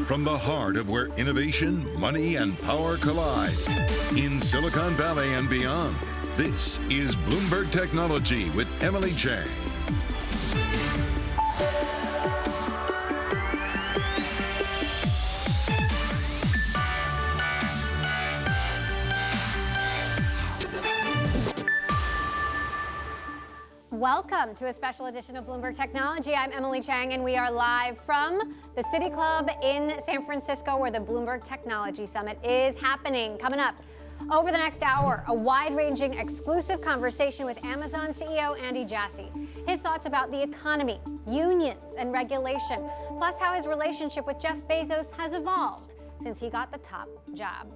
from the heart of where innovation, money, and power collide. In Silicon Valley and beyond, this is Bloomberg Technology with Emily Chang. Welcome to a special edition of Bloomberg Technology. I'm Emily Chang, and we are live from the City Club in San Francisco, where the Bloomberg Technology Summit is happening. Coming up over the next hour, a wide-ranging exclusive conversation with Amazon CEO Andy Jassy. His thoughts about the economy, unions, and regulation, plus how his relationship with Jeff Bezos has evolved since he got the top job.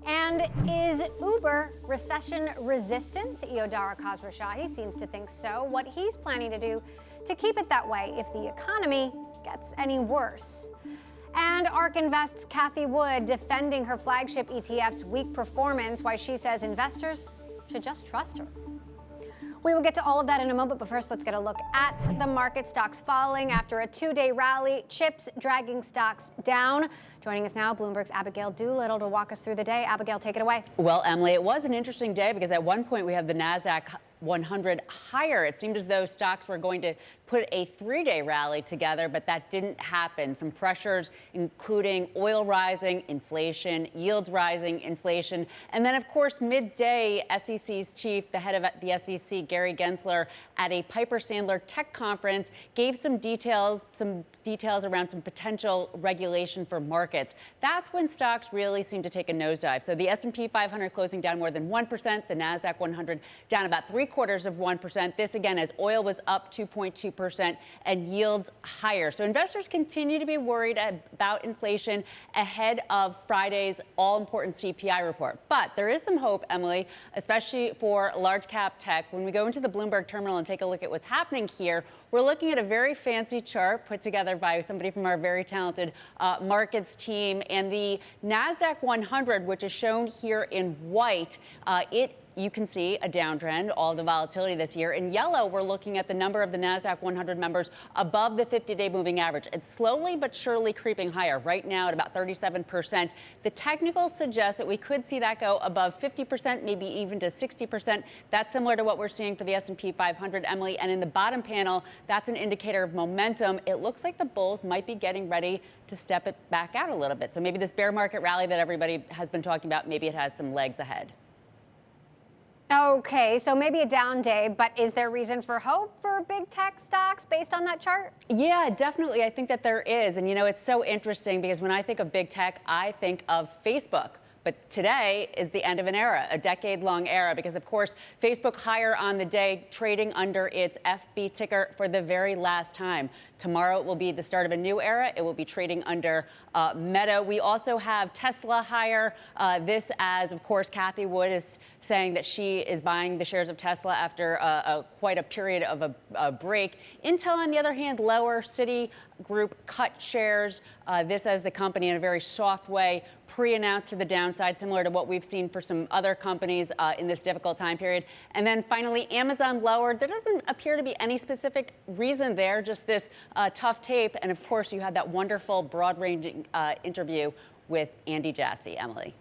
And is Uber recession resistant? CEO Dara Khosrowshahi seems to think so. What he's planning to do to keep it that way if the economy gets any worse. And Ark Invest's Cathie Wood defending her flagship ETF's weak performance, why she says investors should just trust her. We will get to all of that in a moment, but first let's get a look at the market. Stocks falling after a two-day rally, chips dragging stocks down. Joining us now, Bloomberg's Abigail Doolittle to walk us through the day. Abigail, take it away. Well, Emily, it was an interesting day because at one point we have the NASDAQ 100 higher. It seemed as though stocks were going to put a three-day rally together, but that didn't happen. Some pressures, including oil rising, inflation, yields rising, inflation, and then, of course, midday, SEC's chief, the head of the SEC, Gary Gensler, at a Piper Sandler tech conference, gave some details around some potential regulation for markets. That's when stocks really seem to take a nosedive. So the S&P 500 closing down more than 1%, the NASDAQ 100 down about 0.75%. This, again, as oil was up 2.2% and yields higher. So investors continue to be worried about inflation ahead of Friday's all-important CPI report. But there is some hope, Emily, especially for large cap tech. When we go into the Bloomberg terminal and take a look at what's happening here, we're looking at a very fancy chart put together by somebody from our very talented markets team. And the NASDAQ 100, which is shown here in white, you can see a downtrend, all the volatility this year. In yellow, we're looking at the number of the NASDAQ 100 members above the 50-day moving average. It's slowly but surely creeping higher, right now at about 37%. The technicals suggest that we could see that go above 50%, maybe even to 60%. That's similar to what we're seeing for the S&P 500, Emily. And in the bottom panel, that's an indicator of momentum. It looks like the bulls might be getting ready to step it back out a little bit. So maybe this bear market rally that everybody has been talking about, maybe it has some legs ahead. Okay, so maybe a down day, but is there reason for hope for big tech stocks based on that chart? Yeah, definitely. I think that there is. And, you know, it's so interesting because when I think of big tech, I think of Facebook. But today is the end of an era, a decade-long era, because, of course, Facebook higher on the day, trading under its FB ticker for the very last time. Tomorrow it will be the start of a new era. It will be trading under Meta. We also have Tesla higher. This as, of course, Cathie Wood is saying that she is buying the shares of Tesla after quite a period of a break. Intel, on the other hand, lower. Citigroup cut shares. This as the company in a very soft way pre-announced to the downside, similar to what we've seen for some other companies in this difficult time period. And then finally, Amazon lowered. There doesn't appear to be any specific reason there, just this tough tape. And of course, you had that wonderful broad-ranging interview with Andy Jassy, Emily.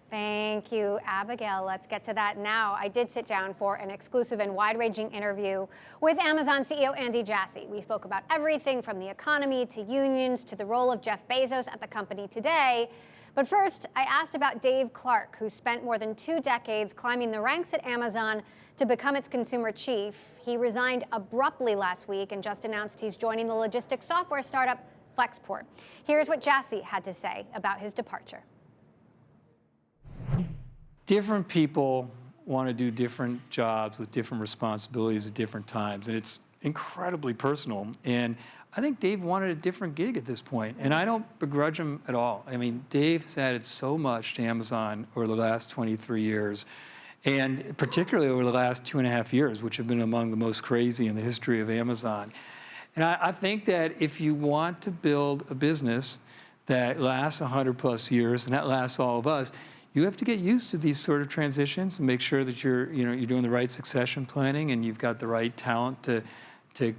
Thank you, Abigail. Let's get to that now. I did sit down for an exclusive and wide-ranging interview with Amazon CEO Andy Jassy. We spoke about everything from the economy to unions to the role of Jeff Bezos at the company today. But first, I asked about Dave Clark, who spent more than 2 decades climbing the ranks at Amazon to become its consumer chief. He resigned abruptly last week and just announced he's joining the logistics software startup Flexport. Here's what Jassy had to say about his departure. Different people want to do different jobs with different responsibilities at different times, and it's incredibly personal. And I think Dave wanted a different gig at this point, and I don't begrudge him at all. I mean, Dave has added so much to Amazon over the last 23 years, and particularly over the last 2.5 years, which have been among the most crazy in the history of Amazon. And I think that if you want to build a business that lasts 100+ years, and that lasts all of us, you have to get used to these sort of transitions and make sure that you're doing the right succession planning and you've got the right talent to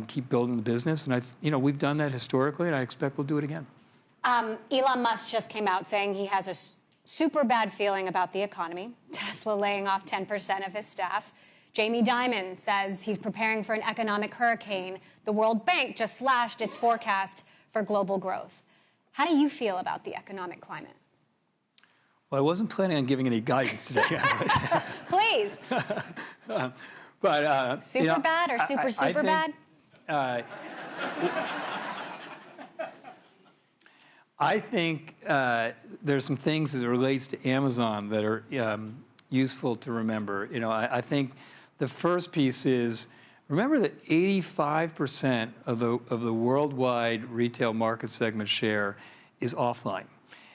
keep building the business. And we've done that historically, and I expect we'll do it again. Elon Musk just came out saying he has a super bad feeling about the economy. Tesla laying off 10% of his staff. Jamie Dimon says he's preparing for an economic hurricane. The World Bank just slashed its forecast for global growth. How do you feel about the economic climate? Well, I wasn't planning on giving any guidance today. Please. But super bad or super bad? I think there's some things as it relates to Amazon that are useful to remember. I think the first piece is, remember that 85% of the worldwide retail market segment share is offline.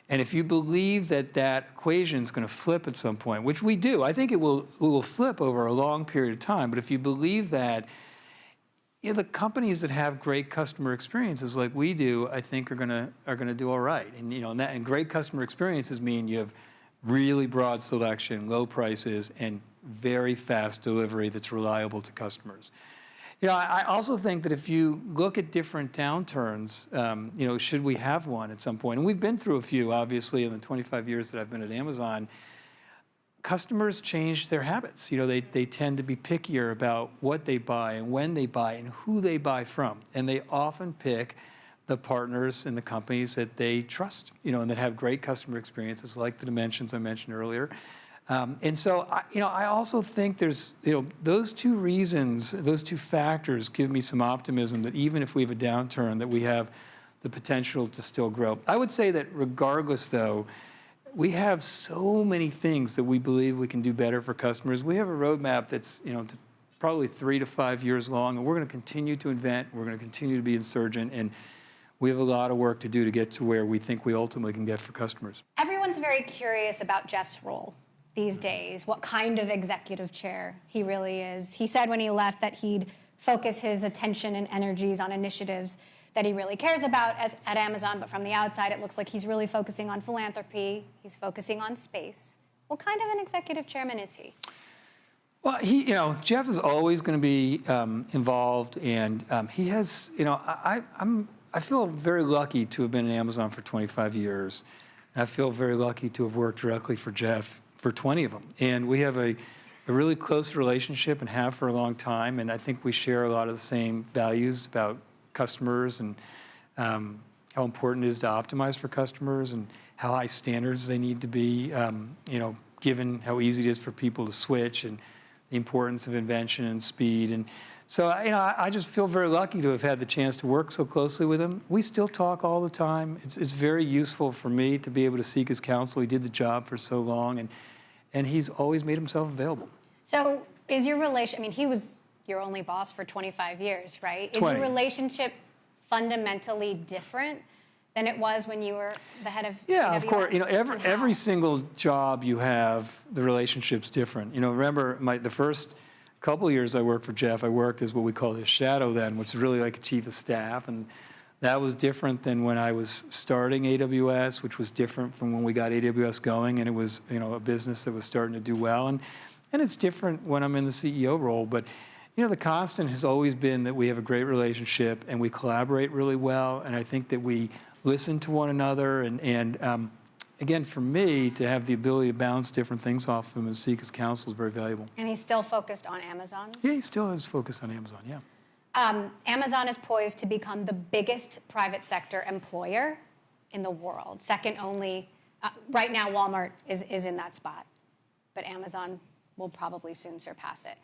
And if you believe that that equation is going to flip at some point, which we do, I think it will flip over a long period of time. But if you believe that, the companies that have great customer experiences like we do, I think are gonna do all right. And and great customer experiences mean you have really broad selection, low prices, and very fast delivery that's reliable to customers. I also think that if you look at different downturns, should we have one at some point? And we've been through a few, obviously, in the 25 years that I've been at Amazon. Customers change their habits. They tend to be pickier about what they buy and when they buy and who they buy from. And they often pick the partners and the companies that they trust, and that have great customer experiences, like the dimensions I mentioned earlier. And so, I also think there's, those two reasons, those two factors give me some optimism that even if we have a downturn, that we have the potential to still grow. I would say that regardless, though, we have so many things that we believe we can do better for customers. We have a roadmap that's, probably 3 to 5 years long, and we're going to continue to invent. We're going to continue to be insurgent, and we have a lot of work to do to get to where we think we ultimately can get for customers. Everyone's very curious about Jeff's role these days, what kind of executive chair he really is. He said when he left that he'd focus his attention and energies on initiatives that he really cares about at Amazon, but from the outside, it looks like he's really focusing on philanthropy. He's focusing on space. What kind of an executive chairman is he? Well, Jeff is always going to be involved, and he has, I feel very lucky to have been at Amazon for 25 years. I feel very lucky to have worked directly for Jeff for 20 of them. And we have a really close relationship and have for a long time, and I think we share a lot of the same values about customers and how important it is to optimize for customers and how high standards they need to be, given how easy it is for people to switch and the importance of invention and speed. And so, I just feel very lucky to have had the chance to work so closely with him. We still talk all the time. It's very useful for me to be able to seek his counsel. He did the job for so long, and he's always made himself available. So is your relation, he was your only boss for 25 years, right? 20. Is your relationship fundamentally different than it was when you were the head of Yeah, AWS? of course. Every single job you have, the relationship's different. Remember the first couple of years I worked for Jeff, I worked as what we call his shadow then, which is really like a chief of staff. And that was different than when I was starting AWS, which was different from when we got AWS going, and it was a business that was starting to do well. And it's different when I'm in the CEO role. But the constant has always been that we have a great relationship and we collaborate really well. And I think that we listen to one another. And again, for me, to have the ability to bounce different things off of him and seek his counsel is very valuable. And he's still focused on Amazon? Yeah, he still is focused on Amazon, yeah. Amazon is poised to become the biggest private sector employer in the world. Second only, right now Walmart is in that spot, but Amazon will probably soon surpass it.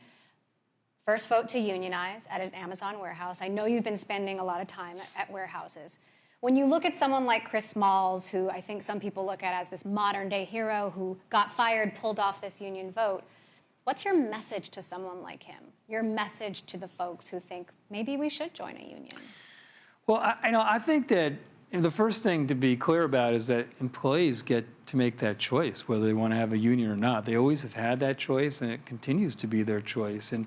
First vote to unionize at an Amazon warehouse. I know you've been spending a lot of time at warehouses. When you look at someone like Chris Smalls, who I think some people look at as this modern day hero who got fired, pulled off this union vote, what's your message to someone like him? Your message to the folks who think maybe we should join a union? Well, I think that the first thing to be clear about is that employees get to make that choice, whether they want to have a union or not. They always have had that choice, and it continues to be their choice. And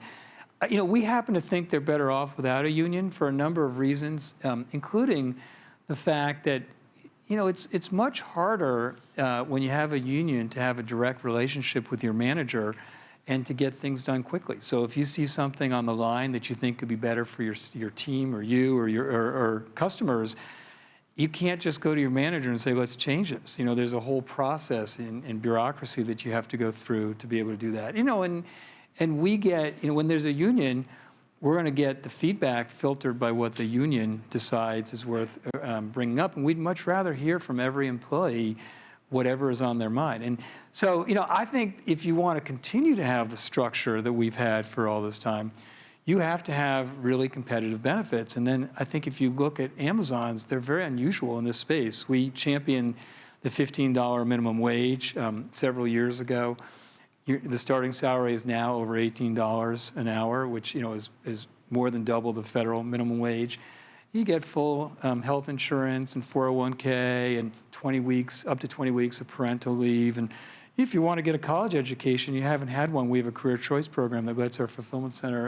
we happen to think they're better off without a union for a number of reasons, including the fact that it's much harder when you have a union to have a direct relationship with your manager and to get things done quickly. So if you see something on the line that you think could be better for your team or you or your customers, you can't just go to your manager and say, let's change this. There's a whole process in bureaucracy that you have to go through to be able to do that. And we get, when there's a union, we're going to get the feedback filtered by what the union decides is worth bringing up. And we'd much rather hear from every employee whatever is on their mind. And so, I think if you want to continue to have the structure that we've had for all this time, you have to have really competitive benefits. And then I think if you look at Amazon's, they're very unusual in this space. We championed the $15 minimum wage several years ago. The starting salary is now over $18 an hour, which is more than double the federal minimum wage. You get full health insurance and 401k and up to 20 weeks of parental leave. And if you want to get a college education, you haven't had one, we have a career choice program that lets our fulfillment center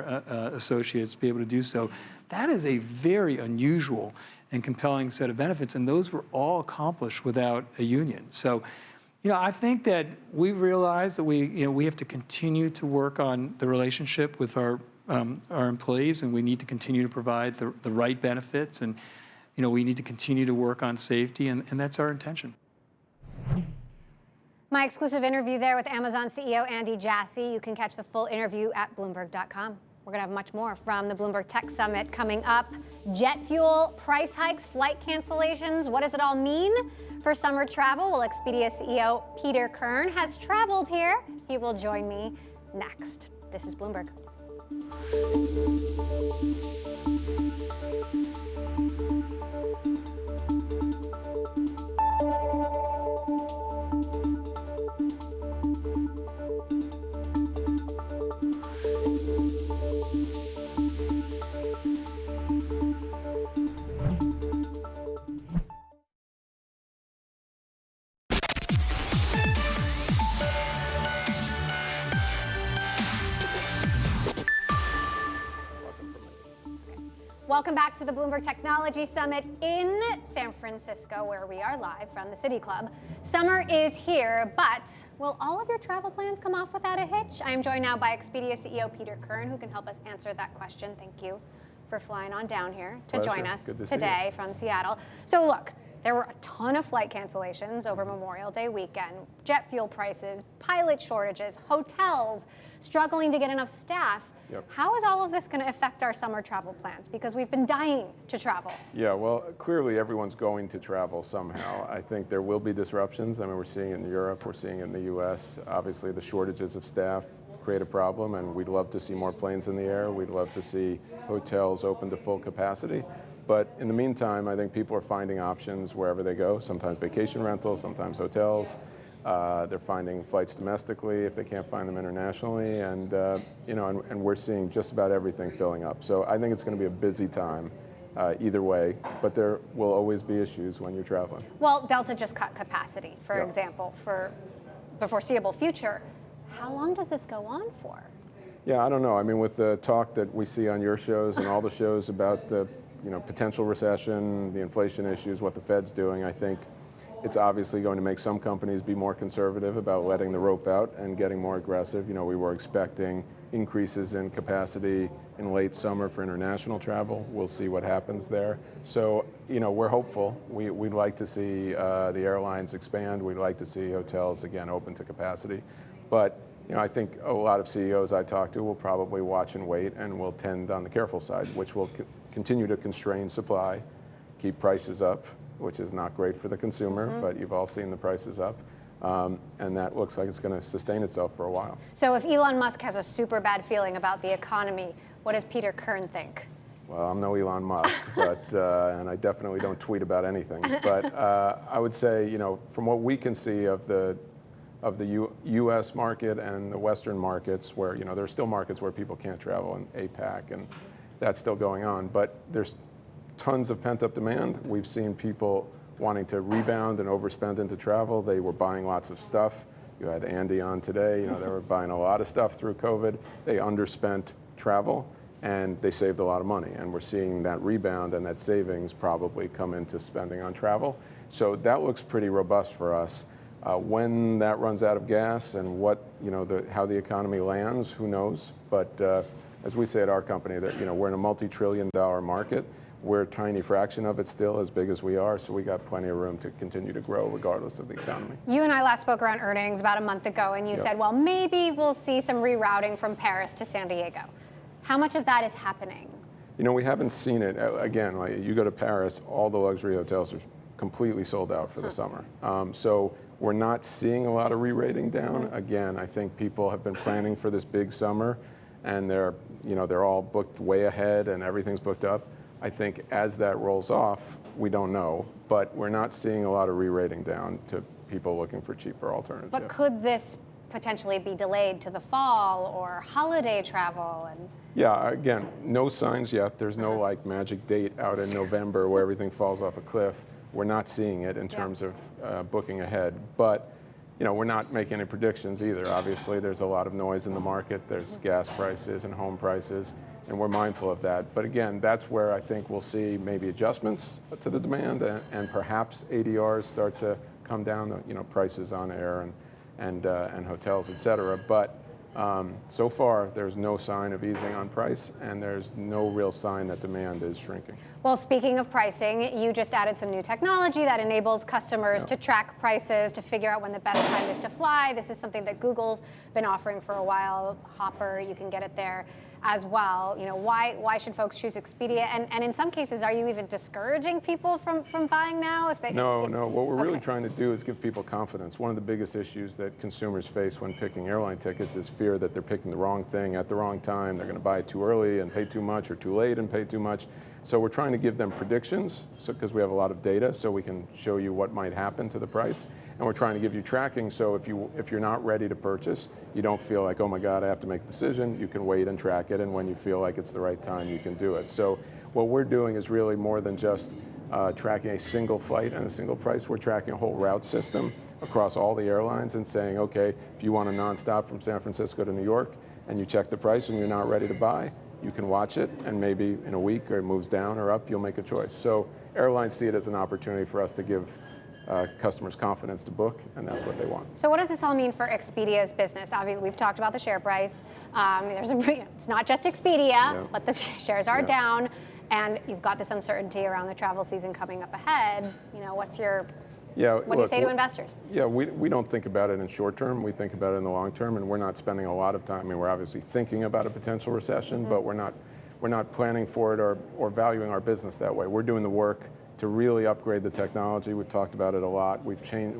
associates be able to do so. That is a very unusual and compelling set of benefits, and those were all accomplished without a union. So, I think that we realize that we have to continue to work on the relationship with our employees, and we need to continue to provide the right benefits, and we need to continue to work on safety, and that's our intention. My exclusive interview there with Amazon CEO Andy Jassy. You can catch the full interview at Bloomberg.com. We're going to have much more from the Bloomberg Tech Summit coming up. Jet fuel, price hikes, flight cancellations. What does it all mean for summer travel? Well, Expedia CEO Peter Kern has traveled here. He will join me next. This is Bloomberg. Welcome back to the Bloomberg Technology Summit in San Francisco, where we are live from the City Club. Summer is here, but will all of your travel plans come off without a hitch? I am joined now by Expedia CEO Peter Kern, who can help us answer that question. Thank you for flying on down here to join us today from Seattle. So look, there were a ton of flight cancellations over Memorial Day weekend, jet fuel prices, pilot shortages, hotels struggling to get enough staff. Yep. How is all of this going to affect our summer travel plans? Because we've been dying to travel. Yeah, well, clearly everyone's going to travel somehow. I think there will be disruptions. I mean, we're seeing it in Europe, we're seeing it in the US. Obviously, the shortages of staff create a problem, and we'd love to see more planes in the air. We'd love to see hotels open to full capacity. But in the meantime, I think people are finding options wherever they go, sometimes vacation rentals, sometimes hotels. They're finding flights domestically if they can't find them internationally, and and we're seeing just about everything filling up. So I think it's going to be a busy time either way, but there will always be issues when you're traveling. Well, Delta just cut capacity, for example, for the foreseeable future. How long does this go on for? Yeah, I don't know. I mean, with the talk that we see on your shows and all the shows about the potential recession, the inflation issues, what the Fed's doing, I think it's obviously going to make some companies be more conservative about letting the rope out and getting more aggressive. We were expecting increases in capacity in late summer for international travel. We'll see what happens there. So, we're hopeful. We'd like to see the airlines expand. We'd like to see hotels, again, open to capacity. But, I think a lot of CEOs I talk to will probably watch and wait and will tend on the careful side, which will continue to constrain supply, keep prices up, which is not great for the consumer, but you've all seen the prices up. And that looks like it's going to sustain itself for a while. So if Elon Musk has a super bad feeling about the economy, what does Peter Kern think? Well, I'm no Elon Musk, but and I definitely don't tweet about anything. But I would say, from what we can see of the U.S. market and the Western markets, where there are still markets where people can't travel, in APAC, and that's still going on. But there's tons of pent-up demand. We've seen people wanting to rebound and overspend into travel. They were buying lots of stuff. You had Andy on today. They were buying a lot of stuff through COVID. They underspent travel, and they saved a lot of money. And we're seeing that rebound and that savings probably come into spending on travel. So that looks pretty robust for us. When that runs out of gas and what, how the economy lands, who knows? But as we say at our company, that we're in a multi-trillion-dollar market. We're a tiny fraction of it still, as big as we are, so we got plenty of room to continue to grow regardless of the economy. You and I last spoke around earnings about a month ago, and you said, well, maybe we'll see some rerouting from Paris to San Diego. How much of that is happening? We haven't seen it. Again, like you go to Paris, all the luxury hotels are completely sold out for the summer. So we're not seeing a lot of re-rating down. Again, I think people have been planning for this big summer, and they're all booked way ahead, and everything's booked up. I think as that rolls off, we don't know, but we're not seeing a lot of re-rating down to people looking for cheaper alternatives. But could this potentially be delayed to the fall or holiday travel? Yeah, again, no signs yet. There's no like magic date out in November where everything falls off a cliff. We're not seeing it in terms of booking ahead, but we're not making any predictions either. Obviously, there's a lot of noise in the market. There's gas prices and home prices, and we're mindful of that. But again, that's where I think we'll see maybe adjustments to the demand, and perhaps ADRs start to come down. Prices on air and hotels, et cetera. But so far, there's no sign of easing on price, and there's no real sign that demand is shrinking. Well, speaking of pricing, you just added some new technology that enables customers to track prices, to figure out when the best time is to fly. This is something that Google's been offering for a while. Hopper, you can get it there as well. Why should folks choose Expedia? And in some cases, are you even discouraging people from buying now? No. What we're really trying to do is give people confidence. One of the biggest issues that consumers face when picking airline tickets is fear that they're picking the wrong thing at the wrong time. They're going to buy it too early and pay too much, or too late and pay too much. So we're trying to give them predictions, because we have a lot of data, so we can show you what might happen to the price. And we're trying to give you tracking, so if you're not ready to purchase, you don't feel like, oh my God, I have to make a decision. You can wait and track it, and when you feel like it's the right time, you can do it. So what we're doing is really more than just tracking a single flight and a single price. We're tracking a whole route system across all the airlines and saying, okay, if you want a nonstop from San Francisco to New York, and you check the price and you're not ready to buy, you can watch it, and maybe in a week, or it moves down or up, you'll make a choice. So airlines see it as an opportunity for us to give customers confidence to book, and that's what they want. So what does this all mean for Expedia's business? Obviously, we've talked about the share price. It's not just Expedia, but the shares are down, and you've got this uncertainty around the travel season coming up ahead. What do you say to investors? Yeah, we don't think about it in short term. We think about it in the long term, and we're not spending a lot of time. I mean, we're obviously thinking about a potential recession, but we're not planning for it or valuing our business that way. We're doing the work to really upgrade the technology. We've talked about it a lot. We're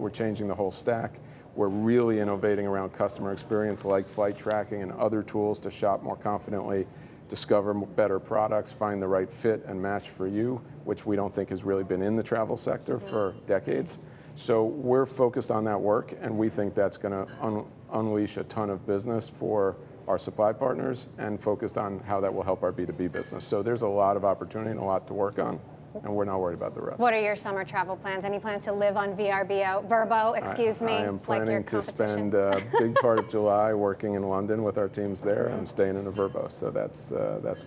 changing the whole stack. We're really innovating around customer experience, like flight tracking and other tools to shop more confidently, discover better products, find the right fit and match for you, which we don't think has really been in the travel sector for decades. So we're focused on that work, and we think that's going to unleash a ton of business for our supply partners, and focused on how that will help our B2B business. So there's a lot of opportunity and a lot to work on, and we're not worried about the rest. What are your summer travel plans? Any plans to live on Verbo, excuse me? I am planning to spend a big part of July working in London with our teams there and staying in a Verbo. So that's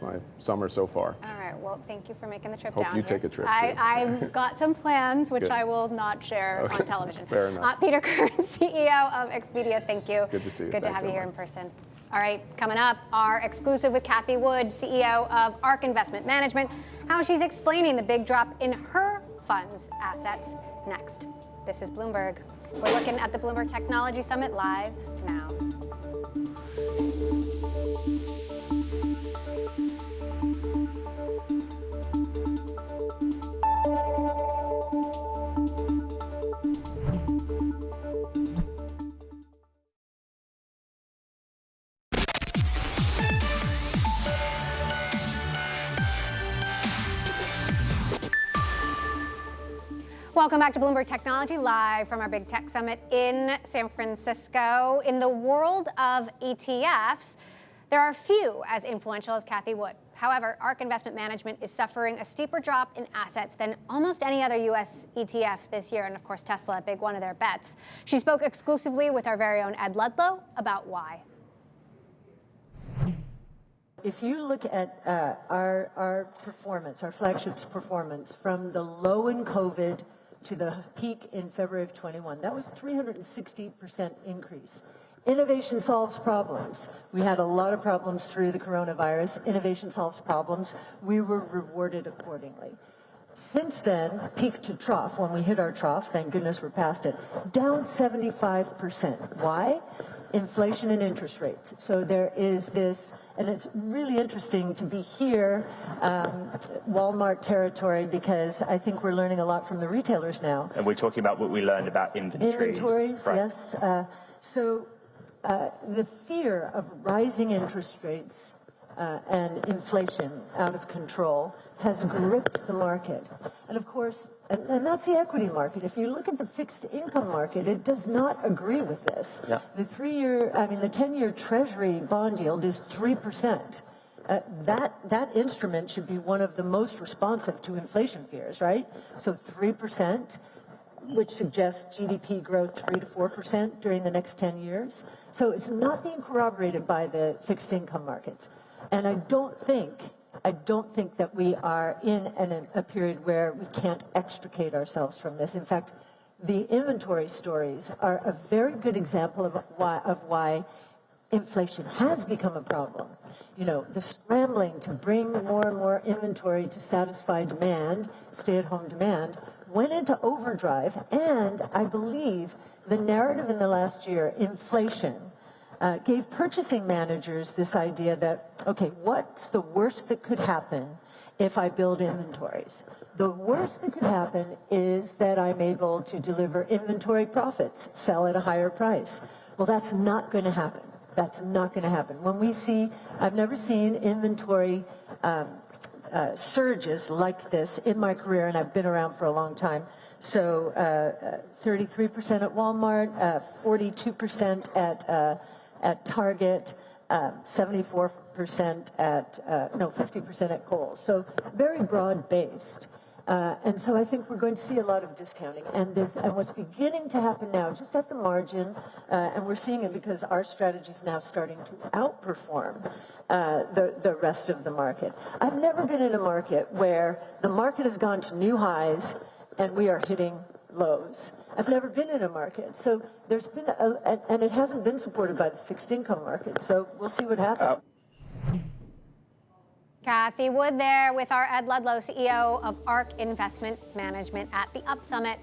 my summer so far. All right, well, thank you for making the trip down here. Hope you take a trip, too. I've got some plans, which Good. I will not share on television. Fair enough. Peter Kern, CEO of Expedia, thank you. Good to see you. Good Thanks to have you so here in much. person. All right, coming up, our exclusive with Cathie Wood, CEO of Ark Investment Management, how she's explaining the big drop in her fund's assets next. This is Bloomberg. We're looking at the Bloomberg Technology Summit live now. Welcome back to Bloomberg Technology, live from our Big Tech Summit in San Francisco. In the world of ETFs, there are few as influential as Cathie Wood. However, Ark Investment Management is suffering a steeper drop in assets than almost any other U.S. ETF this year, and of course Tesla, a big one of their bets. She spoke exclusively with our very own Ed Ludlow about why. If you look at our performance, our flagship's performance, from the low in COVID to the peak in February of 21. That was 360% increase. Innovation solves problems. We had a lot of problems through the coronavirus. Innovation solves problems. We were rewarded accordingly. Since then, peak to trough, when we hit our trough, thank goodness we're past it, down 75%. Why? Inflation and interest rates. So there is this, and it's really interesting to be here, Walmart territory, because I think we're learning a lot from the retailers now. And we're talking about what we learned about inventories. Inventories, right. yes. The fear of rising interest rates and inflation out of control has gripped the market. And of course, and that's the equity market. If you look at the fixed income market, it does not agree with this. Yeah. The 10-year Treasury bond yield is 3%. That instrument should be one of the most responsive to inflation fears, right? So 3%, which suggests GDP growth 3 to 4% during the next 10 years. So it's not being corroborated by the fixed income markets. And I don't think that we are in a period where we can't extricate ourselves from this. In fact, the inventory stories are a very good example of why inflation has become a problem. You know, the scrambling to bring more and more inventory to satisfy demand, stay-at-home demand, went into overdrive, and I believe the narrative in the last year, inflation, gave purchasing managers this idea that, okay, what's the worst that could happen if I build inventories? The worst that could happen is that I'm able to deliver inventory profits, sell at a higher price. Well, that's not going to happen. That's not going to happen. When we see, I've never seen inventory surges like this in my career, and I've been around for a long time. So 33% at Walmart, 42% at Target, 74% at, 50% at Kohl's. So very broad-based. And so I think we're going to see a lot of discounting. And what's beginning to happen now, just at the margin, and we're seeing it because our strategy is now starting to outperform the rest of the market. I've never been in a market where the market has gone to new highs and we are hitting lows. I've never been in a market. So there's been, and it hasn't been supported by the fixed income market. So we'll see what happens. Kathy Wood there with our Ed Ludlow, CEO of Ark Investment Management at the Up Summit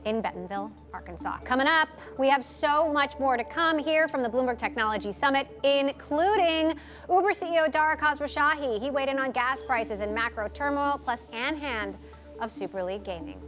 in Bentonville, Arkansas. Coming up, we have so much more to come here from the Bloomberg Technology Summit, including Uber CEO Dara Khosrowshahi. He weighed in on gas prices and macro turmoil, plus Ann Hand of Super League Gaming.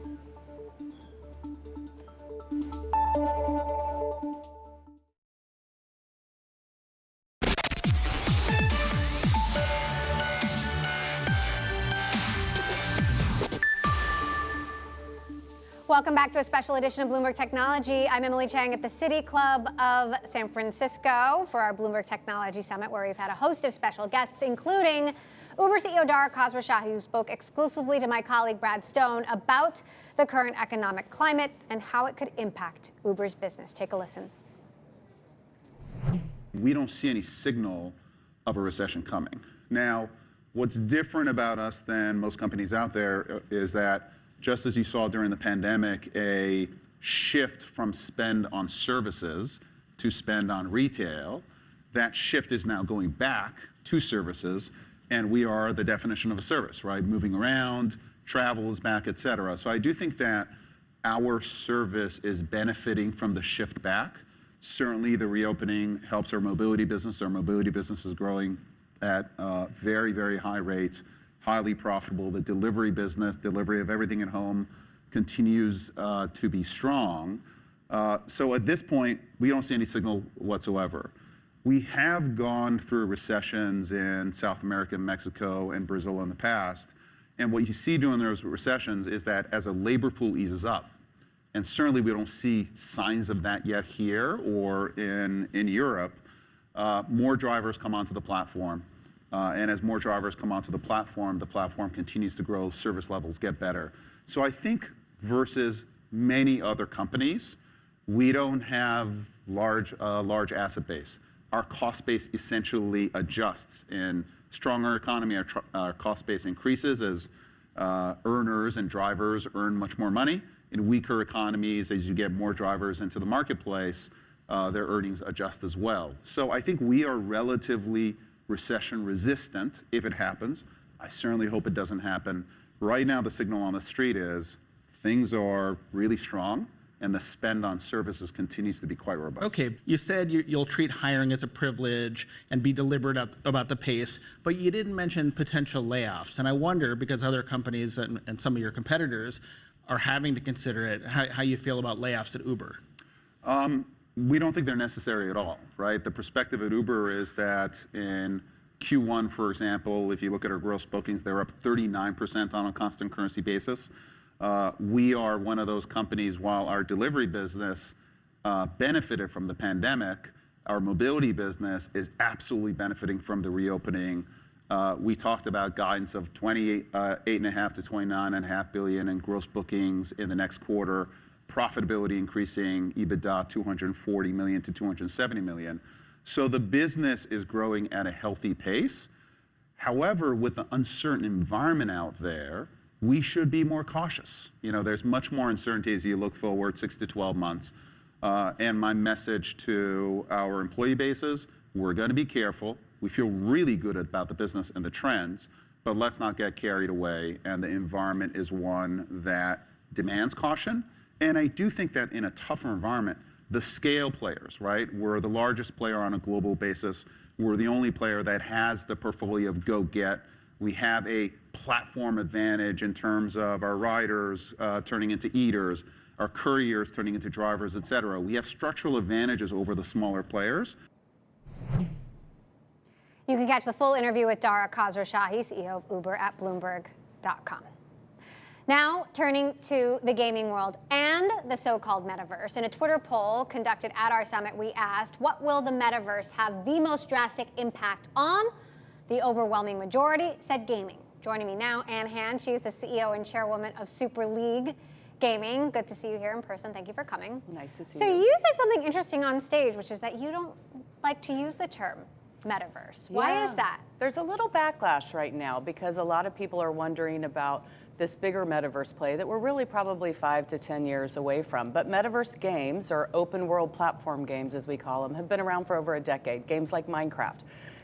Welcome back to a special edition of Bloomberg Technology. I'm Emily Chang at the City Club of San Francisco for our Bloomberg Technology Summit, where we've had a host of special guests, including Uber CEO Dara Khosrowshahi, who spoke exclusively to my colleague Brad Stone about the current economic climate and how it could impact Uber's business. Take a listen. We don't see any signal of a recession coming. Now, what's different about us than most companies out there is that just as you saw during the pandemic, a shift from spend on services to spend on retail, that shift is now going back to services, and we are the definition of a service, right? Moving around, travel is back, et cetera. So I do think that our service is benefiting from the shift back. Certainly the reopening helps our mobility business. Our mobility business is growing at very, very high rates. Highly profitable. The delivery business, delivery of everything at home, continues to be strong. So at this point, we don't see any signal whatsoever. We have gone through recessions in South America, Mexico, and Brazil in the past. And what you see during those recessions is that as a labor pool eases up, and certainly we don't see signs of that yet here or in Europe, more drivers come onto the platform. And as more drivers come onto the platform continues to grow, service levels get better. So I think versus many other companies, we don't have large asset base. Our cost base essentially adjusts. In stronger economy, our cost base increases as earners and drivers earn much more money. in weaker economies, as you get more drivers into the marketplace, their earnings adjust as well. So I think we are relatively recession resistant if it happens. I certainly hope it doesn't happen. Right now, the signal on the street is things are really strong, and the spend on services continues to be quite robust. Okay, you said you'll treat hiring as a privilege and be deliberate about the pace, but you didn't mention potential layoffs. And I wonder, because other companies and some of your competitors are having to consider it, how you feel about layoffs at Uber. We don't think they're necessary at all, right? The perspective at Uber is that in Q1, for example, if you look at our gross bookings, they're up 39% on a constant currency basis. We are one of those companies, while our delivery business benefited from the pandemic, our mobility business is absolutely benefiting from the reopening. We talked about guidance of $28.5 to $29.5 billion in gross bookings in the next quarter, profitability increasing, EBITDA $240 million to $270 million. So the business is growing at a healthy pace. However, with the uncertain environment out there, we should be more cautious. There's much more uncertainty as you look forward 6 to 12 months. And my message to our employee base is, we're going to be careful. We feel really good about the business and the trends, but let's not get carried away. And the environment is one that demands caution. And I do think that in a tougher environment, the scale players, right? We're the largest player on a global basis. We're the only player that has the portfolio of go-get. We have a platform advantage in terms of our riders turning into eaters, our couriers turning into drivers, et cetera. We have structural advantages over the smaller players. You can catch the full interview with Dara Khosrowshahi, CEO of Uber, at Bloomberg.com. Now, turning to the gaming world and the so-called metaverse. In a Twitter poll conducted at our summit, we asked, what will the metaverse have the most drastic impact on? The overwhelming majority said gaming. Joining me now, Ann Hand. She's the CEO and chairwoman of Super League Gaming. Good to see you here in person. Thank you for coming. Nice to see you. So you said something interesting on stage, which is that you don't like to use the term metaverse. Why is that? There's a little backlash right now because a lot of people are wondering about this bigger metaverse play that we're really probably 5 to 10 years away from. But metaverse games, or open world platform games as we call them, have been around for over a decade. Games like Minecraft.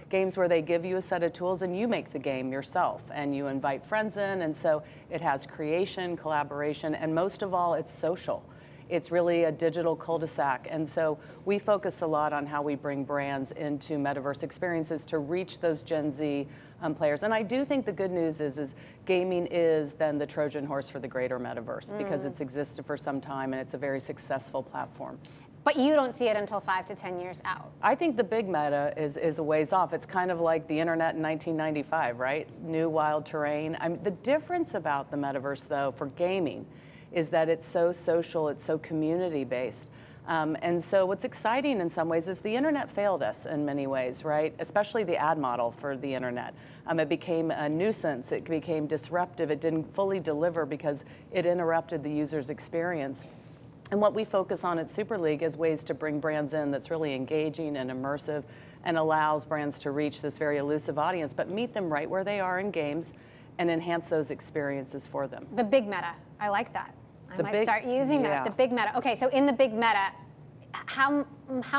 Games where they give you a set of tools and you make the game yourself and you invite friends in, and so it has creation, collaboration, and most of all, it's social. It's really a digital cul-de-sac, and so we focus a lot on how we bring brands into metaverse experiences to reach those Gen Z players. And I do think the good news is gaming is then the Trojan horse for the greater metaverse because it's existed for some time and it's a very successful platform. But you don't see it until 5 to 10 years out. I think the big meta is a ways off. It's kind of like the internet in 1995, right? New wild terrain. The difference about the metaverse, though, for gaming is that it's so social, it's so community-based. And so what's exciting in some ways is the internet failed us in many ways, right? Especially the ad model for the internet. It became a nuisance, it became disruptive, it didn't fully deliver because it interrupted the user's experience. And what we focus on at Super League is ways to bring brands in that's really engaging and immersive and allows brands to reach this very elusive audience, but meet them right where they are in games and enhance those experiences for them. The big meta, I like that. I might start using that, the big meta. Okay, so in the big meta, how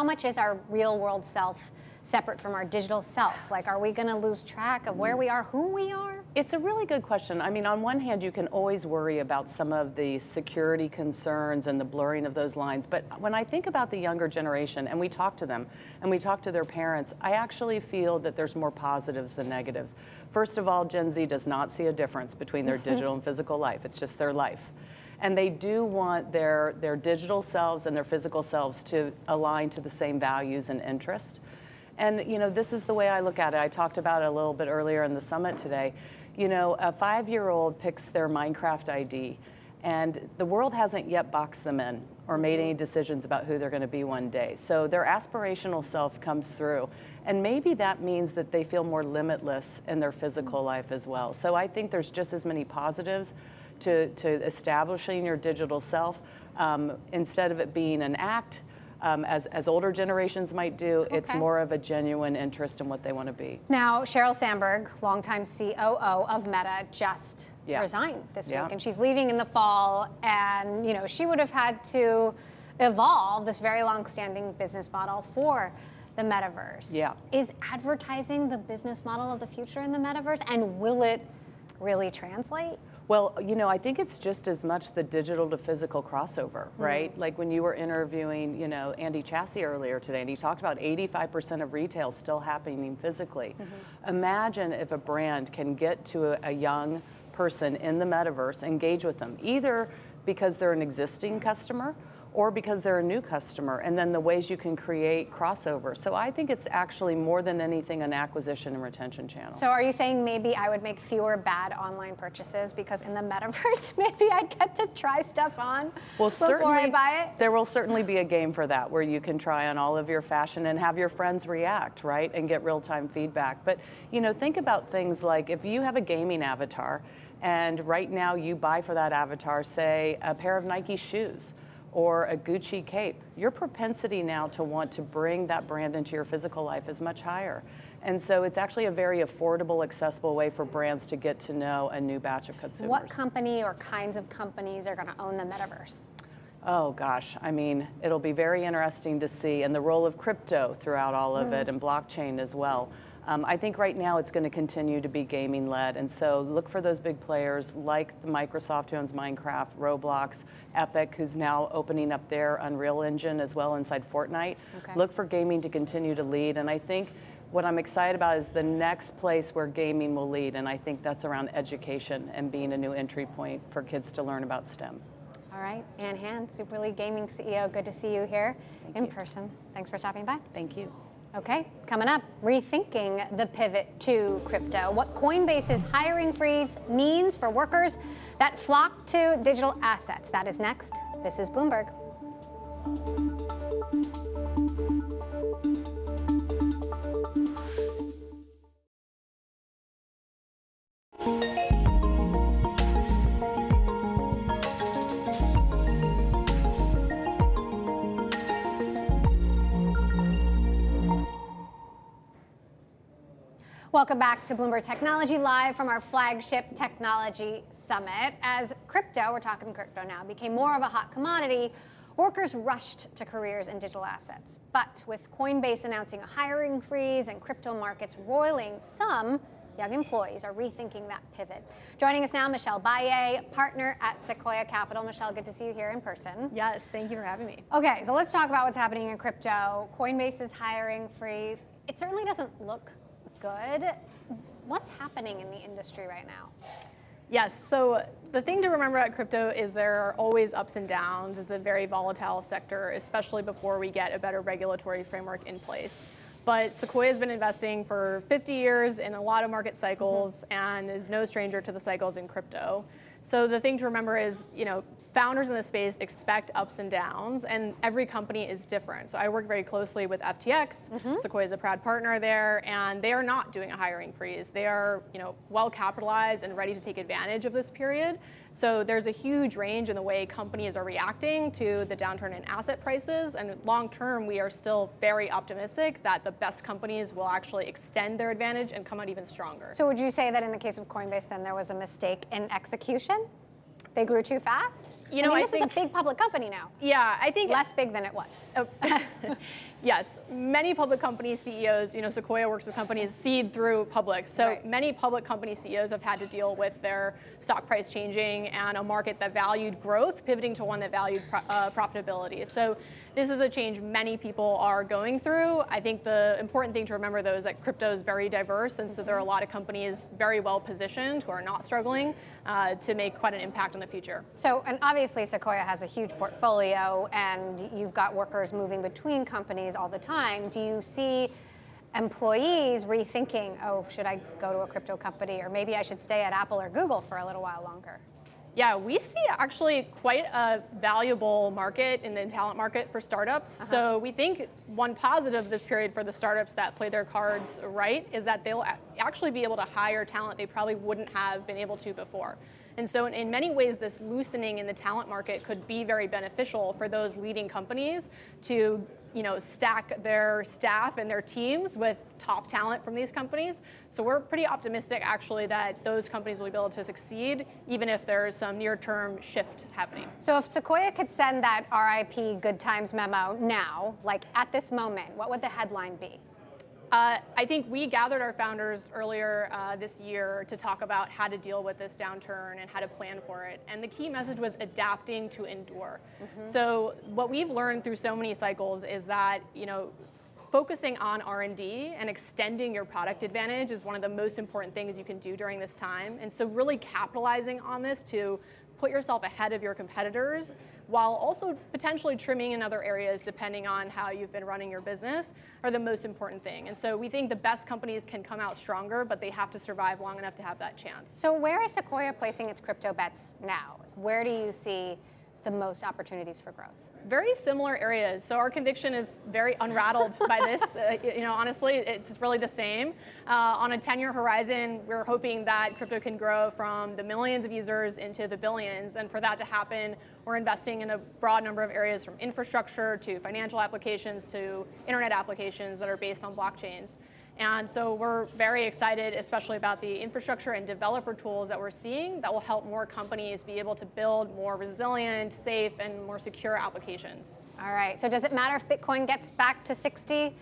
much is our real world self separate from our digital self? Like, are we gonna lose track of where we are, who we are? It's a really good question. I mean, on one hand, you can always worry about some of the security concerns and the blurring of those lines. But when I think about the younger generation, and we talk to them, and we talk to their parents, I actually feel that there's more positives than negatives. First of all, Gen Z does not see a difference between their digital and physical life. It's just their life. And they do want their digital selves and their physical selves to align to the same values and interests. And this is the way I look at it. I talked about it a little bit earlier in the summit today. A 5-year-old picks their Minecraft ID, and the world hasn't yet boxed them in or made any decisions about who they're going to be one day. So their aspirational self comes through, and maybe that means that they feel more limitless in their physical life as well. So I think there's just as many positives to establishing your digital self instead of it being an act as older generations might do. Okay. It's more of a genuine interest in what they want to be. Now, Sheryl Sandberg, longtime COO of Meta, just resigned this week, and she's leaving in the fall. And she would have had to evolve this very long-standing business model for the metaverse. Yeah. Is advertising the business model of the future in the metaverse, and will it really translate? Well, I think it's just as much the digital to physical crossover, right? Like when you were interviewing, Andy Chassie earlier today, and he talked about 85% of retail still happening physically. Imagine if a brand can get to a young person in the metaverse, engage with them, either because they're an existing customer or because they're a new customer, and then the ways you can create crossover. So I think it's actually more than anything an acquisition and retention channel. So are you saying maybe I would make fewer bad online purchases because in the metaverse, maybe I'd get to try stuff on before I buy it? There will certainly be a game for that where you can try on all of your fashion and have your friends react, right? And get real-time feedback. But, think about things like if you have a gaming avatar and right now you buy for that avatar, say, a pair of Nike shoes, or a Gucci cape, your propensity now to want to bring that brand into your physical life is much higher. And so it's actually a very affordable, accessible way for brands to get to know a new batch of consumers. What company or kinds of companies are going to own the metaverse? Oh gosh, it'll be very interesting to see, and the role of crypto throughout all of it, and blockchain as well. I think right now it's going to continue to be gaming led, and so look for those big players like the Microsoft who owns Minecraft, Roblox, Epic who's now opening up their Unreal Engine as well inside Fortnite. Okay. Look for gaming to continue to lead, and I think what I'm excited about is the next place where gaming will lead, and I think that's around education and being a new entry point for kids to learn about STEM. All right, Ann Hand, Super League Gaming CEO, good to see you here in person. Thanks for stopping by. Thank you. Okay, coming up, rethinking the pivot to crypto. What Coinbase's hiring freeze means for workers that flock to digital assets. That is next. This is Bloomberg. Welcome back to Bloomberg Technology, live from our flagship technology summit. As crypto, we're talking crypto now, became more of a hot commodity, workers rushed to careers in digital assets. But with Coinbase announcing a hiring freeze and crypto markets roiling, some young employees are rethinking that pivot. Joining us now, Michelle Baye, partner at Sequoia Capital. Michelle, good to see you here in person. Yes, thank you for having me. Okay, so let's talk about what's happening in crypto. Coinbase's hiring freeze. It certainly doesn't look good. What's happening in the industry right now? Yes, so the thing to remember about crypto is there are always ups and downs. It's a very volatile sector, especially before we get a better regulatory framework in place. But Sequoia has been investing for 50 years in a lot of market cycles and is no stranger to the cycles in crypto. So the thing to remember is, founders in the space expect ups and downs, and every company is different. So I work very closely with FTX. Sequoia is a proud partner there, and they are not doing a hiring freeze. They are, well capitalized and ready to take advantage of this period. So there's a huge range in the way companies are reacting to the downturn in asset prices, and long term, we are still very optimistic that the best companies will actually extend their advantage and come out even stronger. So would you say that in the case of Coinbase, then there was a mistake in execution? They grew too fast? I think this is a big public company now. Yeah, I think less big than it was. Yes, many public company CEOs, Sequoia works with companies seed through public. So many public company CEOs have had to deal with their stock price changing and a market that valued growth pivoting to one that valued profitability. So this is a change many people are going through. I think the important thing to remember, though, is that crypto is very diverse, and so there are a lot of companies very well positioned who are not struggling to make quite an impact in the future. So, and obviously Sequoia has a huge portfolio, and you've got workers moving between companies all the time. Do you see employees rethinking, oh, should I go to a crypto company, or maybe I should stay at Apple or Google for a little while longer? Yeah, we see actually quite a valuable market in the talent market for startups. So we think one positive of this period for the startups that play their cards right is that they'll actually be able to hire talent they probably wouldn't have been able to before. And so in many ways, this loosening in the talent market could be very beneficial for those leading companies to stack their staff and their teams with top talent from these companies. So we're pretty optimistic, actually, that those companies will be able to succeed, even if there's some near-term shift happening. So if Sequoia could send that RIP Good Times memo now, like at this moment, what would the headline be? I think we gathered our founders earlier this year to talk about how to deal with this downturn and how to plan for it. And the key message was adapting to endure. So what we've learned through so many cycles is that, focusing on R&D and extending your product advantage is one of the most important things you can do during this time. And so really capitalizing on this to put yourself ahead of your competitors while also potentially trimming in other areas depending on how you've been running your business are the most important thing. And so we think the best companies can come out stronger, but they have to survive long enough to have that chance. So where is Sequoia placing its crypto bets now? Where do you see the most opportunities for growth? Very similar areas. So our conviction is very unrattled by this. Honestly, it's really the same. On a 10-year horizon, we're hoping that crypto can grow from the millions of users into the billions. And for that to happen, we're investing in a broad number of areas, from infrastructure to financial applications to internet applications that are based on blockchains. And so we're very excited, especially about the infrastructure and developer tools that we're seeing that will help more companies be able to build more resilient, safe, and more secure applications. All right, so does it matter if Bitcoin gets back to 60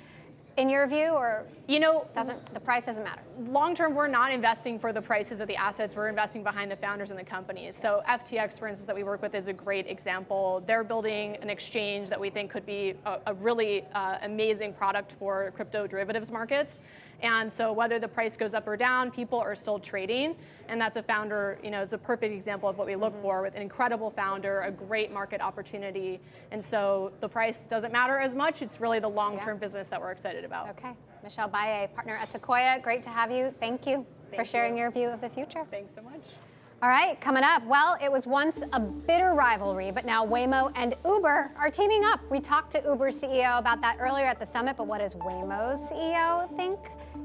in your view, or the price doesn't matter? Long term, we're not investing for the prices of the assets. We're investing behind the founders and the companies. So FTX, for instance, that we work with is a great example. They're building an exchange that we think could be a really amazing product for crypto derivatives markets. And so whether the price goes up or down, people are still trading. And that's a founder, it's a perfect example of what we look for, with an incredible founder, a great market opportunity. And so the price doesn't matter as much. It's really the long-term business that we're excited about. Okay. Michelle Baye, partner at Sequoia, great to have you. Thank you for sharing your view of the future. Thanks so much. All right, coming up, well, it was once a bitter rivalry, but now Waymo and Uber are teaming up. We talked to Uber's CEO about that earlier at the summit, but what does Waymo's CEO think?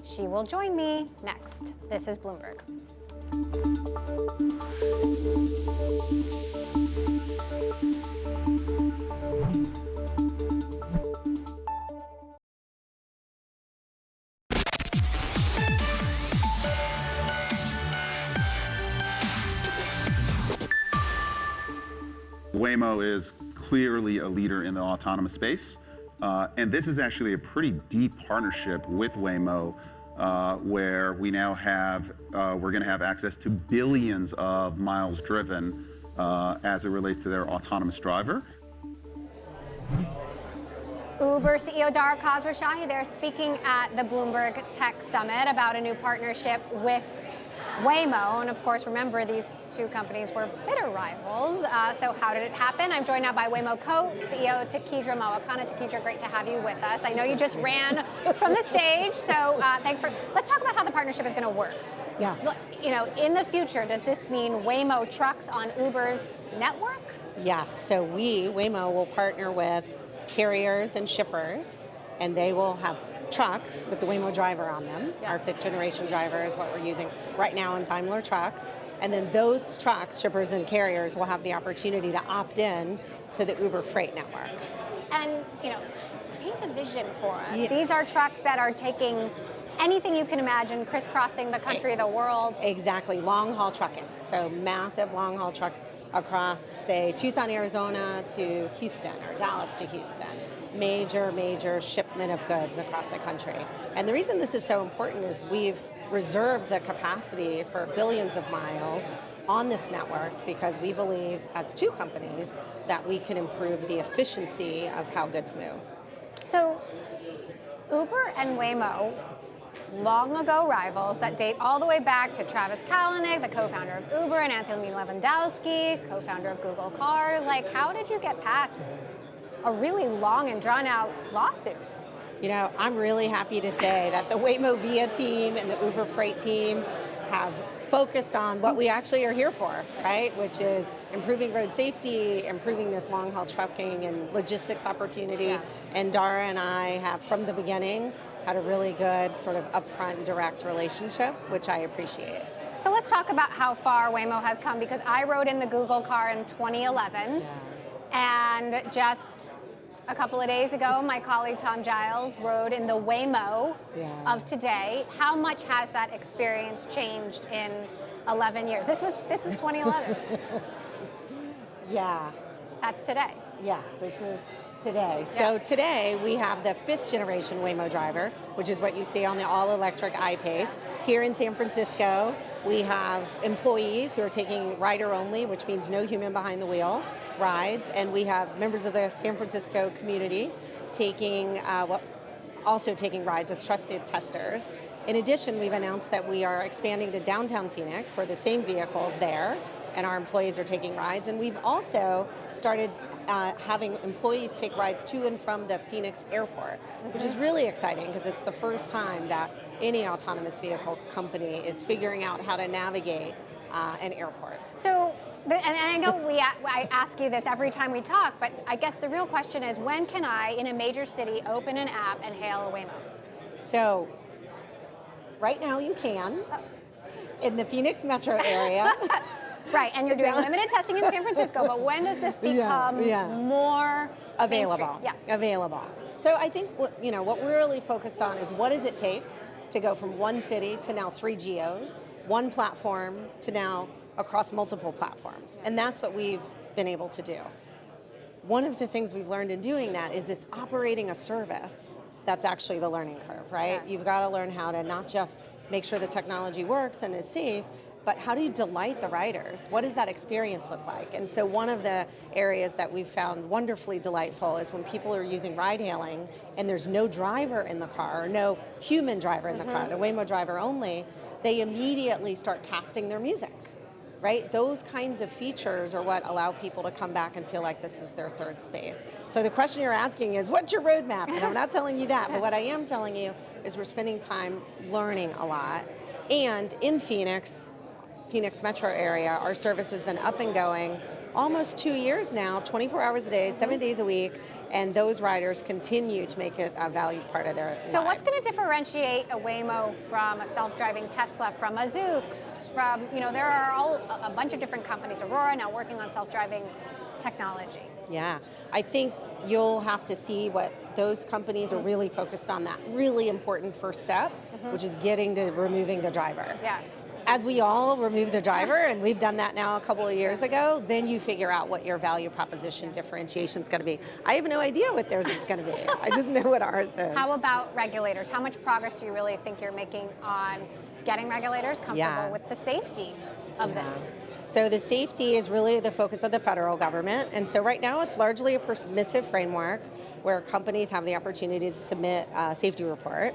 She will join me next. This is Bloomberg. Waymo is clearly a leader in the autonomous space. And this is actually a pretty deep partnership with Waymo, where we now have, we're going to have access to billions of miles driven as it relates to their autonomous driver. Uber CEO Dara Khosrowshahi there speaking at the Bloomberg Tech Summit about a new partnership with Waymo. And of course, remember, these two companies were bitter rivals. So how did it happen? I'm joined now by Waymo co-CEO Takidra Mawakana. Takidra, great to have you with us. I know you just ran from the stage, so let's talk about how the partnership is going to work. Yes. In the future, does this mean Waymo trucks on Uber's network? Yes, so Waymo will partner with carriers and shippers, and they will have trucks with the Waymo driver on them. Our 5th generation driver is what we're using right now in Daimler trucks. And then those trucks, shippers and carriers, will have the opportunity to opt in to the Uber Freight network. And, paint the vision for us. Yeah. These are trucks that are taking anything you can imagine, crisscrossing the country, the world. Exactly, long haul trucking. So massive long haul truck across, say, Tucson, Arizona to Houston, or Dallas to Houston. Major shipment of goods across the country. And the reason this is so important is we've reserved the capacity for billions of miles on this network because we believe, as two companies, that we can improve the efficiency of how goods move. So Uber and Waymo, long ago rivals that date all the way back to Travis Kalanick, the co-founder of Uber, and Anthony Lewandowski, co-founder of Google Car. How did you get past a really long and drawn-out lawsuit? I'm really happy to say that the Waymo Via team and the Uber Freight team have focused on what we actually are here for, right? Which is improving road safety, improving this long-haul trucking and logistics opportunity. Yeah. And Dara and I have, from the beginning, had a really good sort of upfront, direct relationship, which I appreciate. So let's talk about how far Waymo has come, because I rode in the Google car in 2011, and just a couple of days ago, my colleague Tom Giles rode in the Waymo of today. How much has that experience changed in 11 years? This is 2011. Yeah. That's today. Yeah, this is today. So today we have the 5th generation Waymo driver, which is what you see on the all-electric I-Pace. Here in San Francisco, we have employees who are taking rider-only, which means no human behind the wheel, rides, and we have members of the San Francisco community taking also taking rides as trusted testers. In addition, we've announced that we are expanding to downtown Phoenix, where the same vehicle's there, and our employees are taking rides. And we've also started having employees take rides to and from the Phoenix airport, which is really exciting because it's the first time that any autonomous vehicle company is figuring out how to navigate an airport. So, and I know I ask you this every time we talk, but I guess the real question is, when can I, in a major city, open an app and hail a Waymo? So, right now you can, in the Phoenix metro area. Right, and you're doing limited testing in San Francisco, but when does this become more available? Yes. Available. So I think what we're really focused on is, what does it take to go from one city to now 3 geos, one platform to now across multiple platforms. And that's what we've been able to do. One of the things we've learned in doing that is it's operating a service that's actually the learning curve, right? Yeah. You've got to learn how to not just make sure the technology works and is safe, but how do you delight the riders? What does that experience look like? And so one of the areas that we've found wonderfully delightful is when people are using ride hailing and there's no driver in the car, or no human driver in the car, the Waymo driver only, they immediately start casting their music, right? Those kinds of features are what allow people to come back and feel like this is their third space. So the question you're asking is, what's your roadmap? And I'm not telling you that, but what I am telling you is we're spending time learning a lot. And in Phoenix metro area, our service has been up and going almost 2 years now, 24 hours a day, 7 days a week, and those riders continue to make it a valued part of their lives. So what's going to differentiate a Waymo from a self-driving Tesla, from a Zoox, from, there are a bunch of different companies, Aurora now working on self-driving technology. Yeah, I think you'll have to see what those companies are really focused on, that really important first step, which is getting to removing the driver. Yeah. As we all remove the driver, and we've done that now a couple of years ago, then you figure out what your value proposition differentiation is going to be. I have no idea what theirs is going to be. I just know what ours is. How about regulators? How much progress do you really think you're making on getting regulators comfortable with the safety of this? So the safety is really the focus of the federal government. And so right now it's largely a permissive framework where companies have the opportunity to submit a safety report.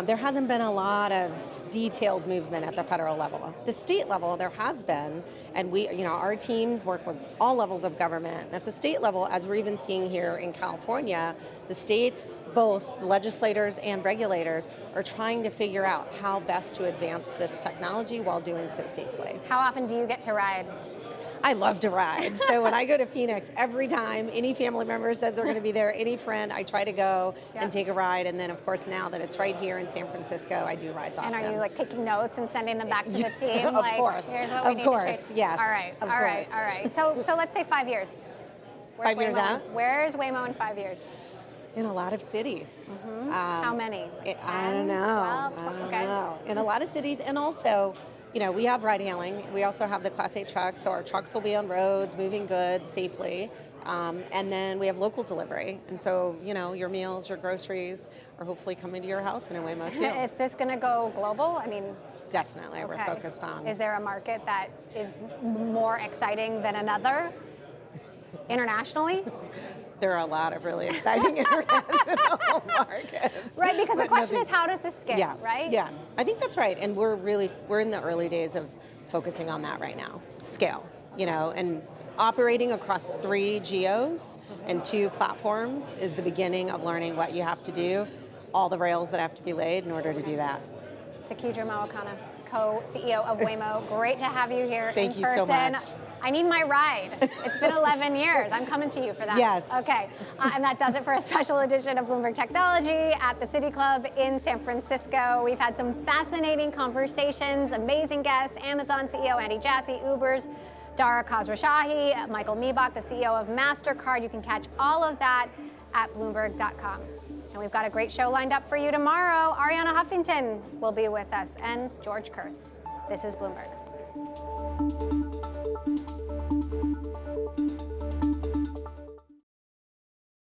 There hasn't been a lot of detailed movement at the federal level. The state level, there has been, and our teams work with all levels of government. At the state level, as we're even seeing here in California, the states, both legislators and regulators, are trying to figure out how best to advance this technology while doing so safely. How often do you get to ride? I love to ride. So when I go to Phoenix, every time any family member says they're going to be there, any friend, I try to go and take a ride. And then, of course, now that it's right here in San Francisco, I do rides often. And are you taking notes and sending them back to the team? Of course. Here's what we need to change. Yes. All right. So let's say 5 years. Where's 5 years out? Where's Waymo in 5 years? In a lot of cities. How many? 10, I don't know. 12? I don't know. In a lot of cities, and also, we have ride hailing. We also have the Class 8 trucks, so our trucks will be on roads, moving goods safely. And then we have local delivery. And so, your meals, your groceries are hopefully coming to your house in a Waymo too. Is this going to go global? Definitely, we're focused on. Is there a market that is more exciting than another internationally? There are a lot of really exciting international markets. Right, because the question is, how does this scale, right? Yeah, I think that's right. And we're in the early days of focusing on that right now. Scale, and operating across 3 geos and 2 platforms is the beginning of learning what you have to do, all the rails that have to be laid in order to do that. Takidra Mawakana, co-CEO of Waymo, great to have you here in person. Thank you so much. I need my ride. It's been 11 years. I'm coming to you for that. Yes. Okay. And that does it for a special edition of Bloomberg Technology at the City Club in San Francisco. We've had some fascinating conversations, amazing guests, Amazon CEO Andy Jassy, Uber's Dara Khosrowshahi, Michael Miebach, the CEO of MasterCard. You can catch all of that at Bloomberg.com. And we've got a great show lined up for you tomorrow. Ariana Huffington will be with us and George Kurtz. This is Bloomberg.